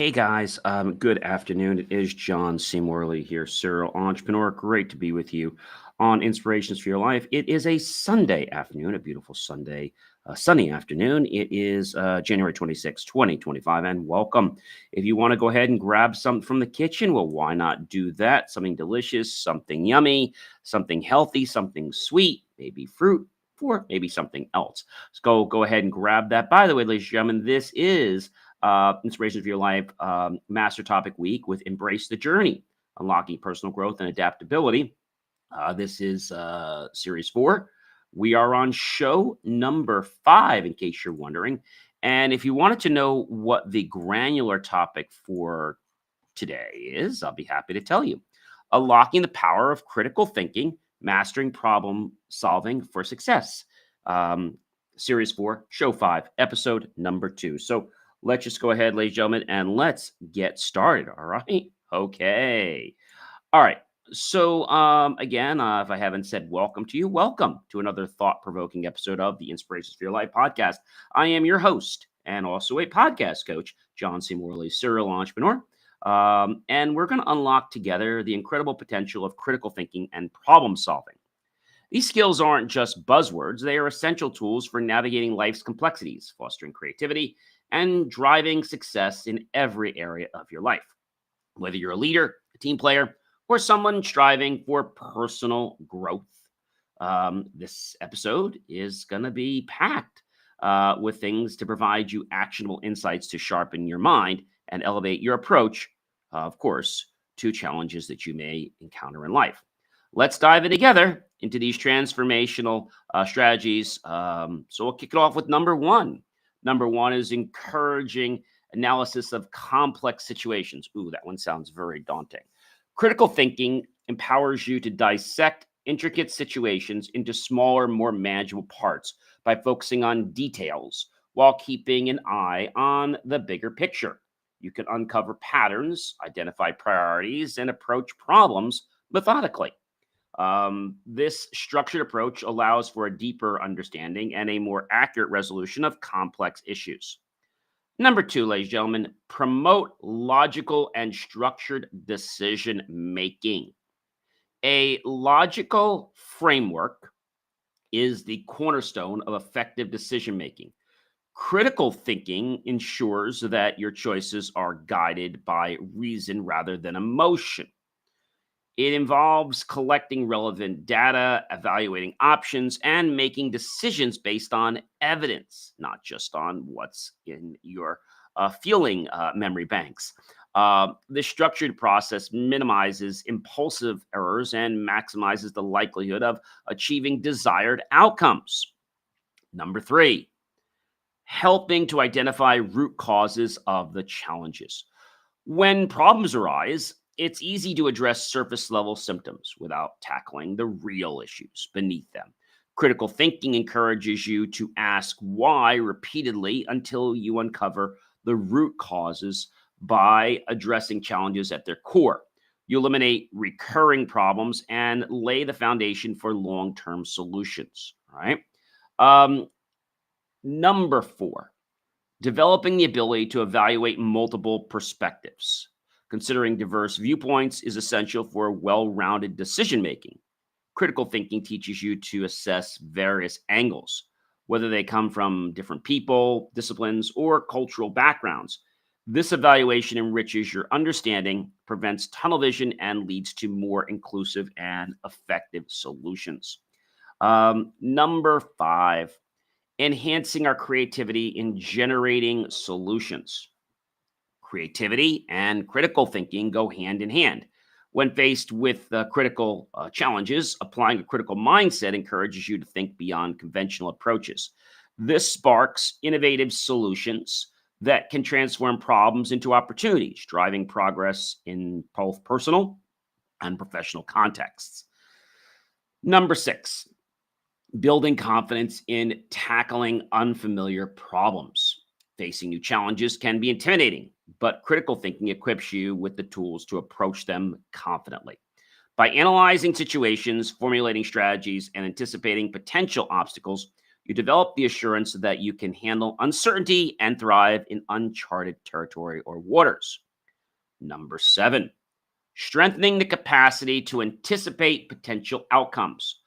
Hey guys, good afternoon. It is John C. Morley here, serial entrepreneur. Great to be with you on Inspirations for Your Life. It is a Sunday afternoon, a beautiful Sunday, sunny afternoon. It is January 26, 2025, and welcome. If you want to go ahead and grab something from the kitchen, well, why not do that? Something delicious, something yummy, something healthy, something sweet, maybe fruit, or maybe something else. So go ahead and grab that. By the way, ladies and gentlemen, this is Inspiration for Your Life Master Topic Week with Embrace the Journey, Unlocking Personal Growth and Adaptability. This is Series 4. We are on show number 5, in case you're wondering. And if you wanted to know what the granular topic for today is, I'll be happy to tell you. Unlocking the power of critical thinking, mastering problem solving for success. Series 4, show 5, episode number 2. So let's just go ahead, ladies and gentlemen, and let's get started. All right. Okay. All right. So, again, if I haven't said welcome to you, welcome to another thought provoking episode of the Inspirations for Your Life podcast. I am your host and also a podcast coach, John C. Morley, serial entrepreneur. And we're going to unlock together the incredible potential of critical thinking and problem solving. These skills aren't just buzzwords, they are essential tools for navigating life's complexities, fostering creativity, and driving success in every area of your life. Whether you're a leader, a team player, or someone striving for personal growth. This episode is going to be packed with things to provide you actionable insights to sharpen your mind and elevate your approach, of course, to challenges that you may encounter in life. Let's dive in together into these transformational strategies. So we'll kick it off with number 1. Number 1 is encouraging analysis of complex situations. Ooh, that one sounds very daunting. Critical thinking empowers you to dissect intricate situations into smaller, more manageable parts by focusing on details while keeping an eye on the bigger picture. You can uncover patterns, identify priorities, and approach problems methodically. This structured approach allows for a deeper understanding and a more accurate resolution of complex issues. Number 2, ladies and gentlemen, promote logical and structured decision making. A logical framework is the cornerstone of effective decision making. Critical thinking ensures that your choices are guided by reason rather than emotion. It involves collecting relevant data, evaluating options, and making decisions based on evidence, not just on what's in your feeling memory banks. This structured process minimizes impulsive errors and maximizes the likelihood of achieving desired outcomes. Number 3, helping to identify root causes of the challenges. When problems arise, it's easy to address surface level symptoms without tackling the real issues beneath them. Critical thinking encourages you to ask why repeatedly until you uncover the root causes by addressing challenges at their core. You eliminate recurring problems and lay the foundation for long term solutions. All right. Um, Number 4, developing the ability to evaluate multiple perspectives. Considering diverse viewpoints is essential for well-rounded decision-making. Critical thinking teaches you to assess various angles, whether they come from different people, disciplines, or cultural backgrounds. This evaluation enriches your understanding, prevents tunnel vision, and leads to more inclusive and effective solutions. Number 5, enhancing our creativity in generating solutions. Creativity and critical thinking go hand in hand. When faced with critical challenges, applying a critical mindset encourages you to think beyond conventional approaches. This sparks innovative solutions that can transform problems into opportunities, driving progress in both personal and professional contexts. Number 6, building confidence in tackling unfamiliar problems. Facing new challenges can be intimidating, but critical thinking equips you with the tools to approach them confidently. By analyzing situations, formulating strategies, and anticipating potential obstacles, You develop the assurance that you can handle uncertainty and thrive in uncharted territory or waters. Number 7, strengthening the capacity to anticipate potential outcomes.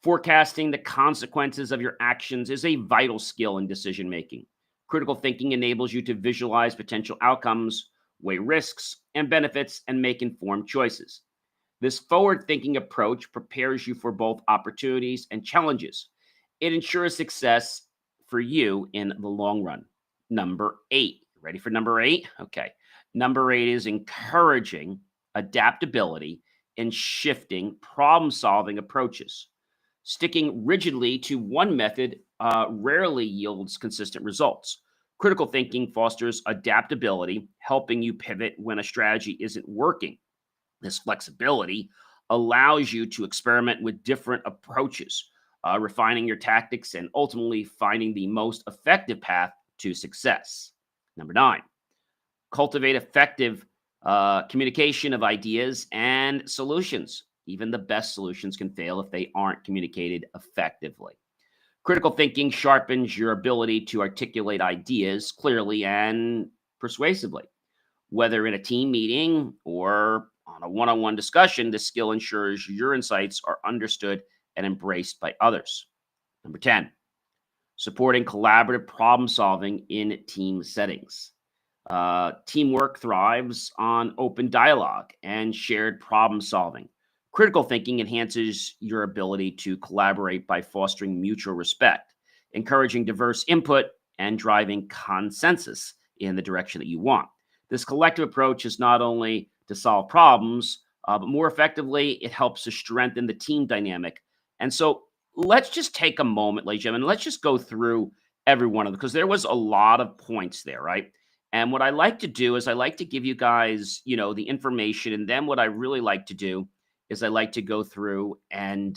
Forecasting the consequences of your actions is a vital skill in decision making. Critical thinking enables you to visualize potential outcomes, weigh risks and benefits, and make informed choices. This forward thinking approach prepares you for both opportunities and challenges. It ensures success for you in the long run. Number 8. Ready for number 8? Okay. Number 8 is encouraging adaptability and shifting problem solving approaches. Sticking rigidly to one method rarely yields consistent results. Critical thinking fosters adaptability, helping you pivot when a strategy isn't working. This flexibility allows you to experiment with different approaches, refining your tactics and ultimately finding the most effective path to success. Number 9, cultivate effective communication of ideas and solutions. Even the best solutions can fail if they aren't communicated effectively. Critical thinking sharpens your ability to articulate ideas clearly and persuasively. Whether in a team meeting or on a one on one discussion, this skill ensures your insights are understood and embraced by others. Number 10, supporting collaborative problem solving in team settings. Teamwork thrives on open dialogue and shared problem solving. Critical thinking enhances your ability to collaborate by fostering mutual respect, encouraging diverse input, and driving consensus in the direction that you want. This collective approach is not only to solve problems, but more effectively, it helps to strengthen the team dynamic. And so let's just take a moment, ladies and gentlemen, let's just go through every one of them because there was a lot of points there, right? And what I like to do is I like to give you guys, the information. And then what I really like to do is I like to go through and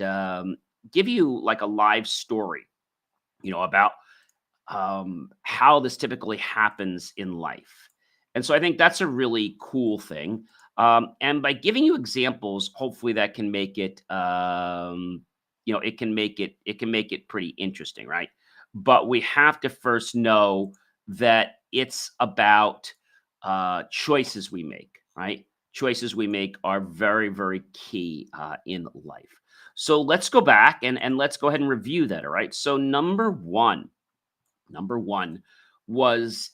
give you like a live story, about how this typically happens in life. And so I think that's a really cool thing. And by giving you examples, hopefully that can make it, it can make it pretty interesting, right? But we have to first know that it's about choices we make, right? Choices we make are very, very key in life. So let's go back and let's go ahead and review that. All right. So number one was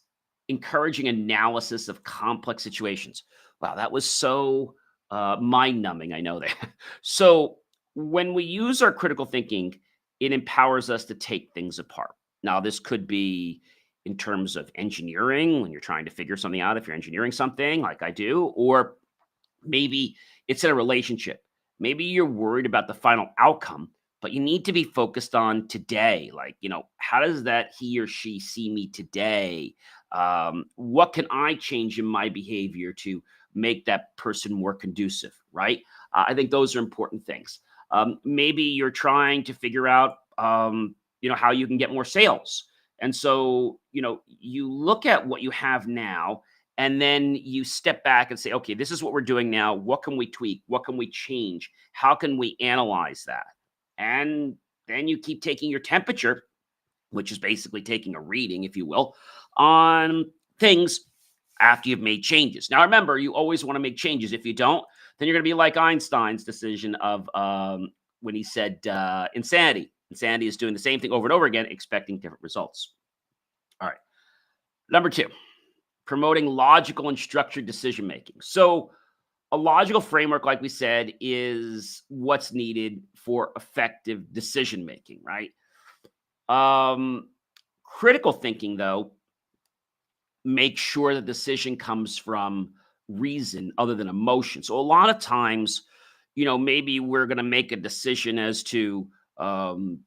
encouraging analysis of complex situations. Wow, that was so mind numbing. I know that. So, when we use our critical thinking, it empowers us to take things apart. Now, this could be in terms of engineering when you're trying to figure something out, if you're engineering something like I do, or maybe it's in a relationship. Maybe you're worried about the final outcome, but you need to be focused on today. Like, how does that he or she see me today? What can I change in my behavior to make that person more conducive, right? I think those are important things. Maybe you're trying to figure out, how you can get more sales. And so, you look at what you have now and then you step back and say, okay, this is what we're doing now. What can we tweak? What can we change? How can we analyze that? And then you keep taking your temperature, which is basically taking a reading, if you will, on things after you've made changes. Now, remember, you always want to make changes. If you don't, then you're going to be like Einstein's decision of when he said insanity. Insanity is doing the same thing over and over again, expecting different results. All right. Number 2, promoting logical and structured decision making. So, a logical framework, like we said, is what's needed for effective decision making, right? Um, Critical thinking, though, make sure the decision comes from reason other than emotion. So a lot of times, maybe we're going to make a decision as to, um,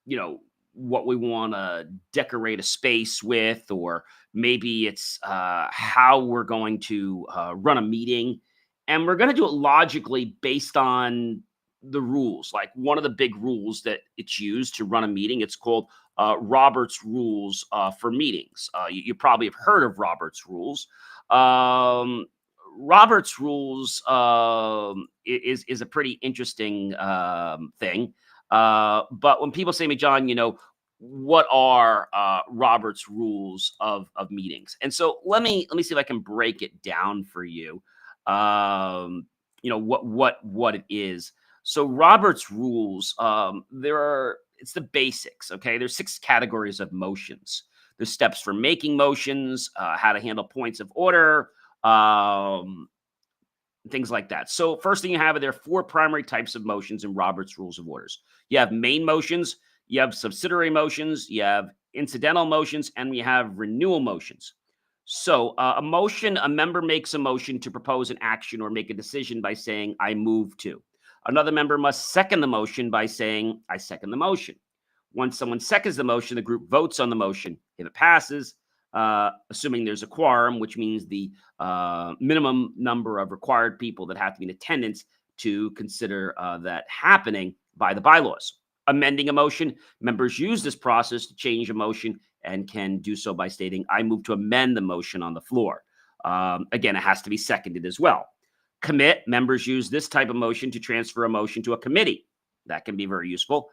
you know, what we want to decorate a space with, or maybe it's how we're going to run a meeting. And we're going to do it logically based on the rules. Like one of the big rules that it's used to run a meeting, it's called Robert's rules for meetings. You probably have heard of Robert's rules. Um, Robert's rules is a pretty interesting thing. But when people say to me, John, what are Robert's rules of meetings. And so let me see if I can break it down for you. Um, what it is. So Robert's rules, there are it's the basics. Okay, there's six categories of motions. There's steps for making motions, how to handle points of order, um, things like that. So first thing you have, there are four primary types of motions in Robert's Rules of Orders. You have main motions, you have subsidiary motions, you have incidental motions, and we have renewal motions. So a member makes a motion to propose an action or make a decision by saying, I move to. Another member must second the motion by saying, I second the motion. Once someone seconds the motion, the group votes on the motion. If it passes, assuming there's a quorum, which means the minimum number of required people that have to be in attendance to consider that happening by the bylaws. Amending a motion, members use this process to change a motion and can do so by stating, I move to amend the motion on the floor. Again, it has to be seconded as well. Commit, members use this type of motion to transfer a motion to a committee. That can be very useful.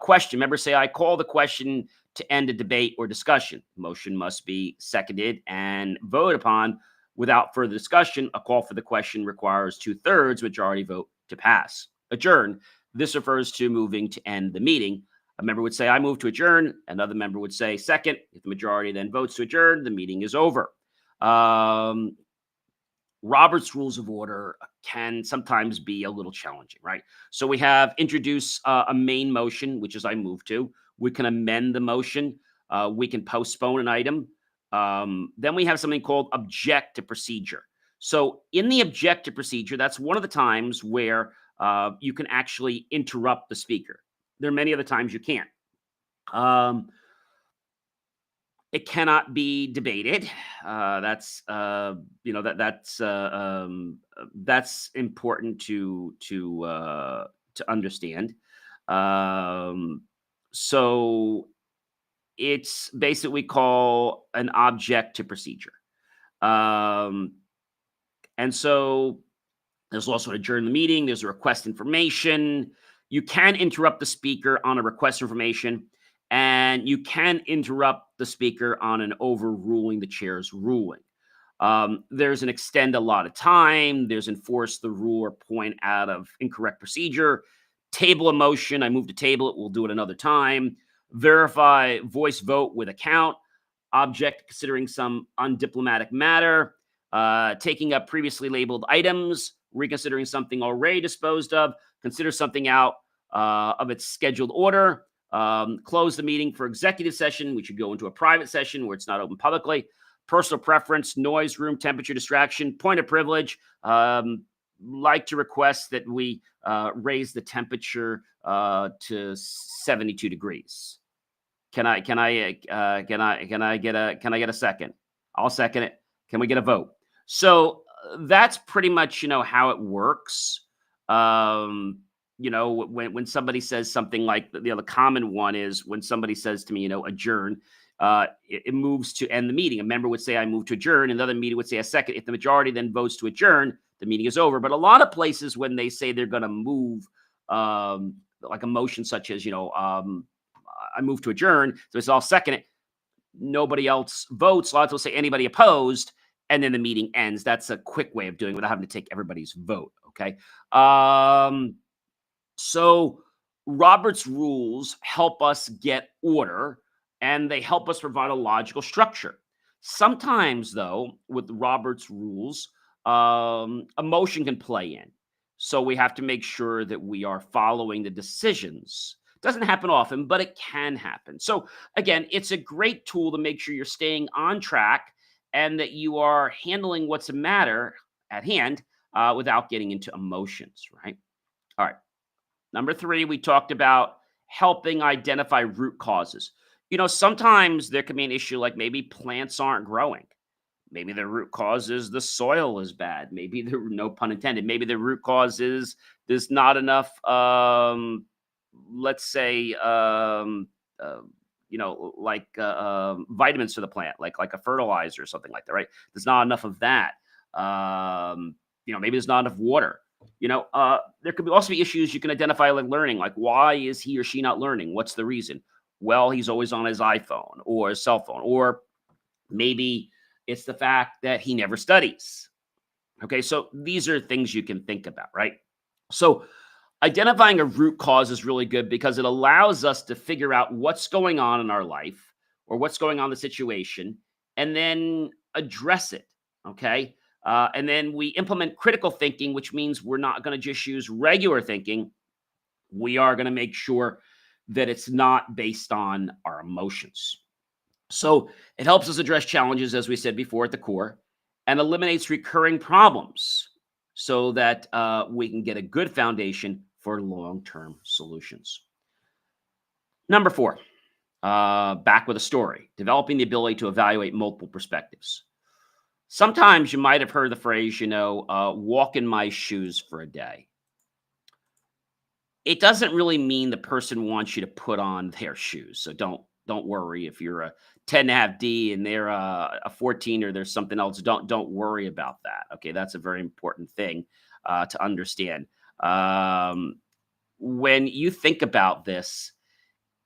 Question, members say, I call the question to end a debate or discussion. Motion must be seconded and voted upon without further discussion. A call for the question requires 2/3 majority vote to pass. Adjourn. This refers to moving to end the meeting. A member would say, I move to adjourn. Another member would say, second. If the majority then votes to adjourn, the meeting is over. Robert's Rules of Order can sometimes be a little challenging, right? So we have introduce a main motion, which is I move to. We can amend the motion. We can postpone an item. Then we have something called object to procedure. So in the object to procedure, that's one of the times where you can actually interrupt the speaker. There are many other times you can't. It cannot be debated. That's important to understand. Um, so it's basically we call an object to procedure. Um, and so there's also an adjourn the meeting. There's a request information. You can interrupt the speaker on a request information, and you can interrupt the speaker on an overruling the chair's ruling. There's an extend a lot of time. There's enforce the rule or point out of incorrect procedure. Table a motion. I move to table it. We'll do it another time. Verify voice vote with a count. Object considering some undiplomatic matter. Taking up previously labeled items. Reconsidering something already disposed of. Consider something out of its scheduled order. Close the meeting for executive session. We should go into a private session where it's not open publicly. Personal preference, noise, room temperature, distraction, point of privilege. Like to request that we raise the temperature to 72 degrees. Can I get a second? I'll second it. Can we get a vote? So that's pretty much how it works. When somebody says something like the common one is when somebody says to me, adjourn, it moves to end the meeting. A member would say, I move to adjourn. Another meeting would say a second. If the majority then votes to adjourn, the meeting is over. But a lot of places when they say they're going to move, like a motion such as, I move to adjourn, so it's all second it. Nobody else votes. A lot of people say anybody opposed, and then the meeting ends. That's a quick way of doing it without having to take everybody's vote. Okay. So Robert's rules help us get order and they help us provide a logical structure. Sometimes, though, with Robert's rules, emotion can play in. So we have to make sure that we are following the decisions. Doesn't happen often, but it can happen. So again, it's a great tool to make sure you're staying on track and that you are handling what's a matter at hand without getting into emotions, right? All right. Number 3, we talked about helping identify root causes. Sometimes there can be an issue like maybe plants aren't growing. Maybe the root cause is the soil is bad. Maybe no pun intended. Maybe the root cause is there's not enough, let's say, vitamins to the plant, like a fertilizer or something like that, right? There's not enough of that. Maybe there's not enough water. There could also be issues you can identify like learning, like why is he or she not learning? What's the reason? Well, he's always on his iPhone or his cell phone, or maybe it's the fact that he never studies. Okay, so these are things you can think about, right? So identifying a root cause is really good because it allows us to figure out what's going on in our life or what's going on in the situation and then address it. Okay. And then we implement critical thinking, which means we're not going to just use regular thinking. We are going to make sure that it's not based on our emotions. So it helps us address challenges, as we said before, at the core, and eliminates recurring problems so that we can get a good foundation for long term solutions. Number four, back with a story, developing the ability to evaluate multiple perspectives. Sometimes you might have heard the phrase, walk in my shoes for a day. It doesn't really mean the person wants you to put on their shoes. So don't worry if you're a 10.5D and they're a 14 or there's something else. Don't worry about that. Okay, that's a very important thing to understand. When you think about this,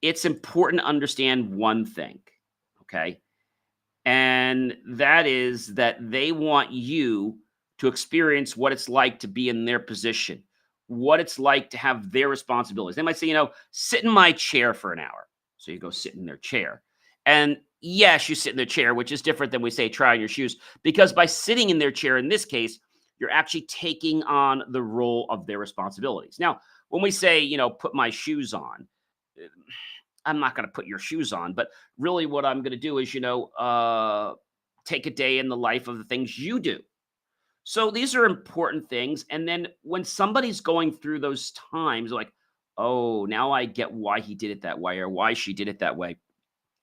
it's important to understand one thing. Okay, and that is that they want you to experience what it's like to be in their position, what it's like to have their responsibilities. They might say, sit in my chair for an hour. So you go sit in their chair. And yes, you sit in their chair, which is different than we say try on your shoes, because by sitting in their chair, in this case, you're actually taking on the role of their responsibilities. Now, when we say, put my shoes on, I'm not going to put your shoes on, but really what I'm going to do is, take a day in the life of the things you do. So these are important things. And then when somebody's going through those times, like, oh, now I get why he did it that way or why she did it that way.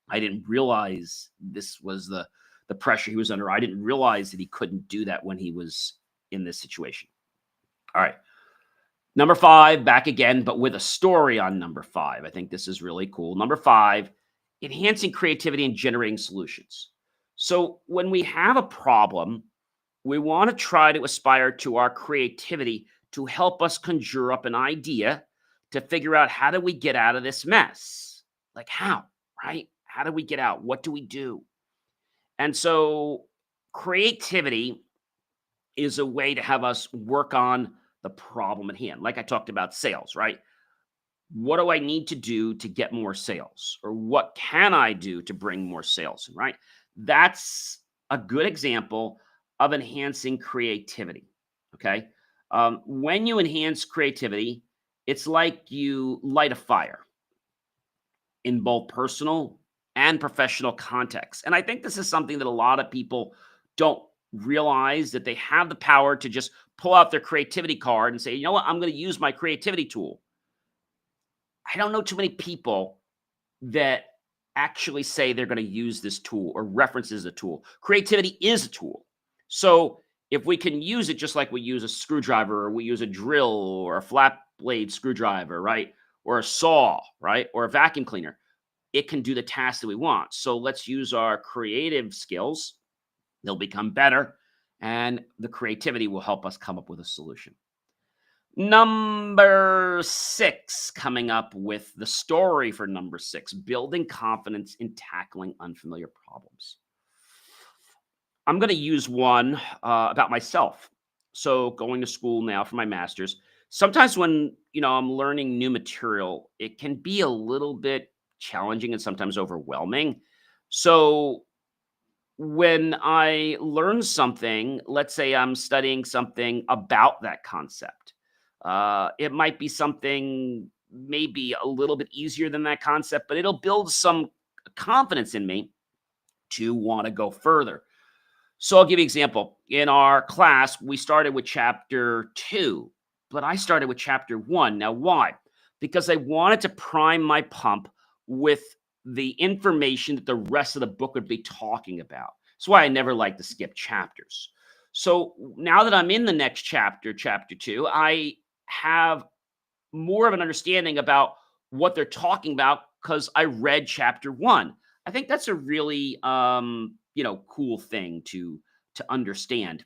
I didn't realize this was the pressure he was under. I didn't realize that he couldn't do that when he was in this situation. All right. Number five, back again, but with a story on number five. I think this is really cool. Number five, enhancing creativity and generating solutions. So when we have a problem, we want to try to aspire to our creativity to help us conjure up an idea to figure out how do we get out of this mess? Like how, right? How do we get out? What do we do? And so creativity is a way to have us work on the problem at hand. Like I talked about sales, right? What do I need to do to get more sales? Or what can I do to bring more sales in, right? That's a good example of enhancing creativity. Okay. When you enhance creativity, it's like you light a fire in both personal and professional contexts. And I think this is something that a lot of people don't realize, that they have the power to just pull out their creativity card and say, you know what, I'm going to use my creativity tool. I don't know too many people that actually say they're going to use this tool or references a tool. Creativity is a tool. So if we can use it just like we use a screwdriver or we use a drill or a flat blade screwdriver, right? Or a saw, right? Or a vacuum cleaner, it can do the task that we want. So let's use our creative skills. They'll become better, and the creativity will help us come up with a solution. Number six, coming up with the story for number six, building confidence in tackling unfamiliar problems. I'm going to use one about myself. So going to school now for my master's. Sometimes when, I'm learning new material, it can be a little bit challenging and sometimes overwhelming. So when I learn something, let's say I'm studying something about that concept, it might be something maybe a little bit easier than that concept, but it'll build some confidence in me to want to go further. So I'll give you an example. In our class, we started with chapter 2, but I started with chapter 1. Now, why? Because I wanted to prime my pump with the information that the rest of the book would be talking about. That's why I never like to skip chapters. So now that I'm in the next chapter, chapter 2, I have more of an understanding about what they're talking about because I read chapter 1. I think that's a really cool thing to understand,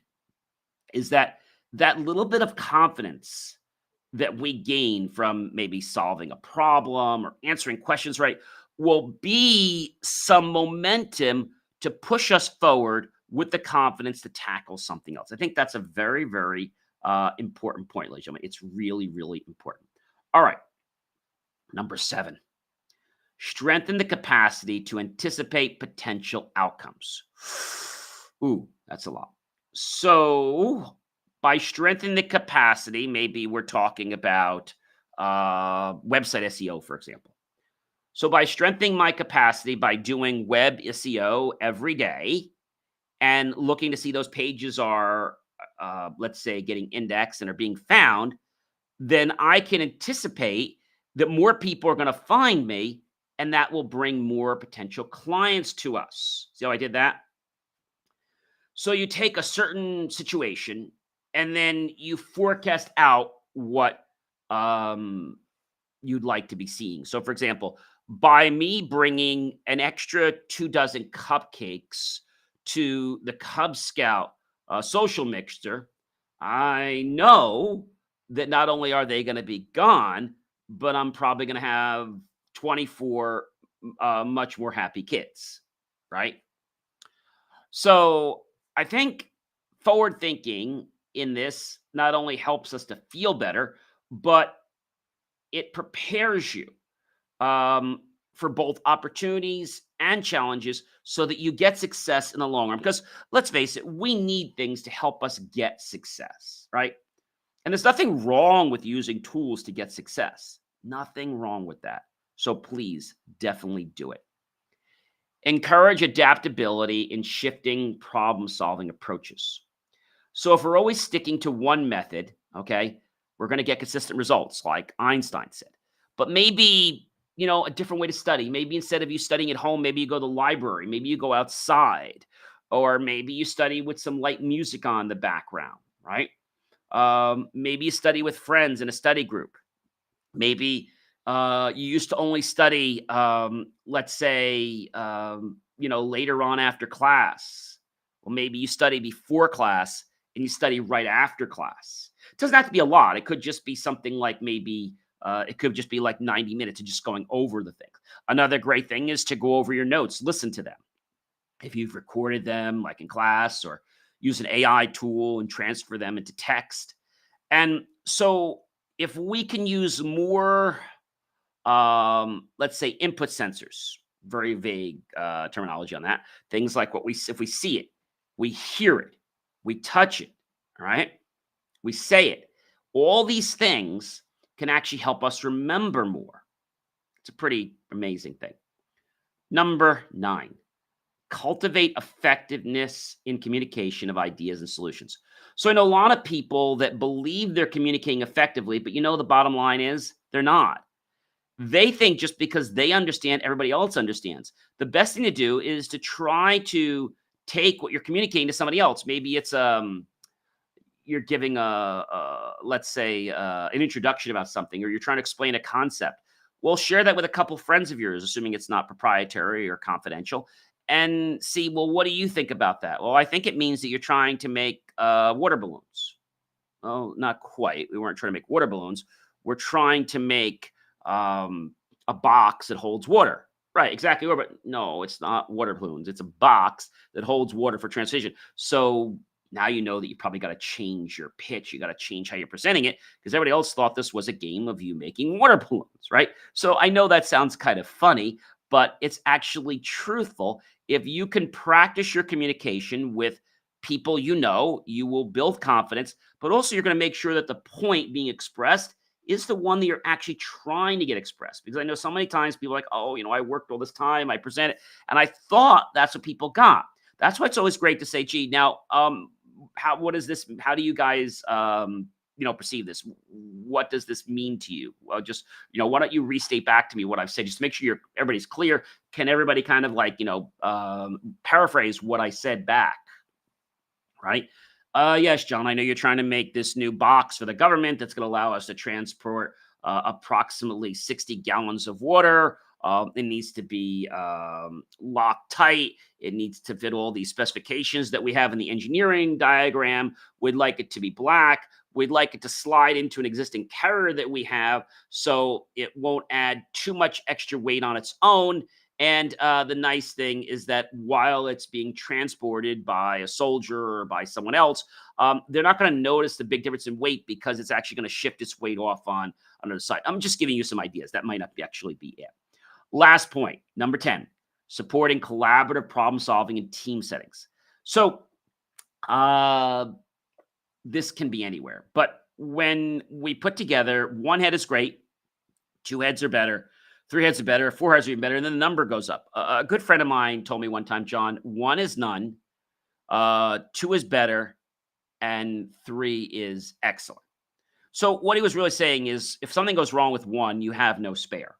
is that little bit of confidence that we gain from maybe solving a problem or answering questions right will be some momentum to push us forward with the confidence to tackle something else. I think that's a very, very important point, ladies and gentlemen. It's really, really important. All right. Number 7, strengthen the capacity to anticipate potential outcomes. Ooh, that's a lot. So, by strengthening the capacity, maybe we're talking about website SEO, for example. So, by strengthening my capacity by doing web SEO every day and looking to see those pages are, let's say, getting indexed and are being found, then I can anticipate that more people are going to find me and that will bring more potential clients to us. See how I did that? So you take a certain situation and then you forecast out what um, you'd like to be seeing. So, for example, by me bringing an extra 2 dozen cupcakes to the Cub Scout social mixture, I know that not only are they going to be gone, but I'm probably going to have 24 much more happy kids, right? So I think forward thinking in this not only helps us to feel better, but it prepares you um, for both opportunities and challenges so that you get success in the long run. Because let's face it, we need things to help us get success, right? And there's nothing wrong with using tools to get success. Nothing wrong with that. So please definitely do it. Encourage adaptability in shifting problem solving approaches. So if we're always sticking to one method, okay, we're going to get consistent results like Einstein said. But maybe, a different way to study. Maybe instead of you studying at home, maybe you go to the library, maybe you go outside, or maybe you study with some light music on the background, right? Maybe you study with friends in a study group. Maybe you used to only study, let's say, later on after class. Well, maybe you study before class and you study right after class. It doesn't have to be a lot. It could just be something like maybe it could just be like 90 minutes of just going over the thing. Another great thing is to go over your notes, listen to them. If you've recorded them, like in class, or use an AI tool and transfer them into text. And so if we can use more, let's say, input sensors, very vague terminology on that, things like if we see it, we hear it, we touch it, all right, we say it, all these things can actually help us remember more. It's a pretty amazing thing. Number 9, cultivate effectiveness in communication of ideas and solutions. So I know a lot of people that believe they're communicating effectively, but the bottom line is they're not. They think just because they understand, everybody else understands. The best thing to do is to try to take what you're communicating to somebody else. Maybe it's you're giving let's say an introduction about something, or you're trying to explain a concept. Well, share that with a couple friends of yours, assuming it's not proprietary or confidential, and see, well, what do you think about that? Well, I think it means that you're trying to make water balloons. Oh, not quite. We weren't trying to make water balloons. We're trying to make a box that holds water. Right, exactly. But no, it's not water balloons. It's a box that holds water for transition. So now you know that you probably got to change your pitch. You got to change how you're presenting it because everybody else thought this was a game of you making water balloons, right? So I know that sounds kind of funny, but it's actually truthful. If you can practice your communication with people you will build confidence, but also you're going to make sure that the point being expressed is the one that you're actually trying to get expressed. Because I know so many times people are like, oh, I worked all this time, I presented, and I thought that's what people got. That's why it's always great to say, gee, now, what is this? How do you guys, perceive this? What does this mean to you? Well, just, why don't you restate back to me what I've said, just to make sure everybody's clear. Can everybody kind of like, paraphrase what I said back? Right? Yes, John, I know you're trying to make this new box for the government that's going to allow us to transport approximately 60 gallons of water. It needs to be locked tight. It needs to fit all these specifications that we have in the engineering diagram. We'd like it to be black. We'd like it to slide into an existing carrier that we have so it won't add too much extra weight on its own. And the nice thing is that while it's being transported by a soldier or by someone else, they're not going to notice the big difference in weight because it's actually going to shift its weight off on another side. I'm just giving you some ideas. That might not actually be it. Last point, number 10, supporting collaborative problem solving in team settings. So, uh, this can be anywhere, but when we put together, one head is great, two heads are better, three heads are better, four heads are even better, and then the number goes up. A good friend of mine told me one time, John, one is none, two is better, and three is excellent. So, what he was really saying is if something goes wrong with one, you have no spare.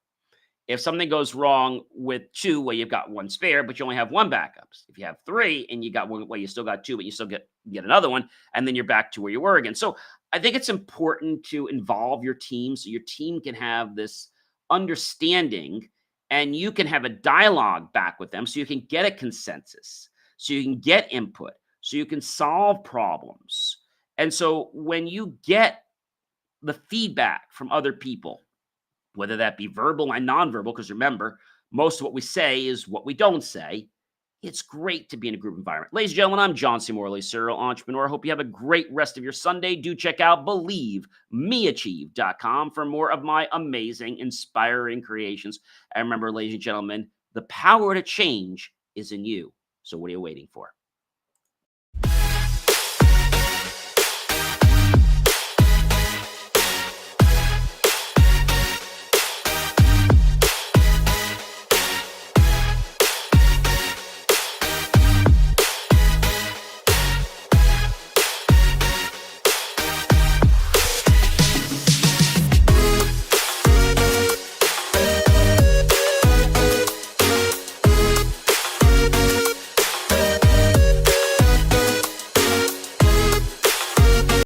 If something goes wrong with two, well, you've got one spare, but you only have one backups. If you have three and you got one, well, you still got two, but you still get another one, and then you're back to where you were again. So I think it's important to involve your team so your team can have this understanding and you can have a dialogue back with them so you can get a consensus, so you can get input, so you can solve problems. And so when you get the feedback from other people, whether that be verbal and nonverbal, because remember, most of what we say is what we don't say. It's great to be in a group environment. Ladies and gentlemen, I'm John C. Morley, serial entrepreneur. Hope you have a great rest of your Sunday. Do check out BelieveMeAchieve.com for more of my amazing, inspiring creations. And remember, ladies and gentlemen, the power to change is in you. So what are you waiting for?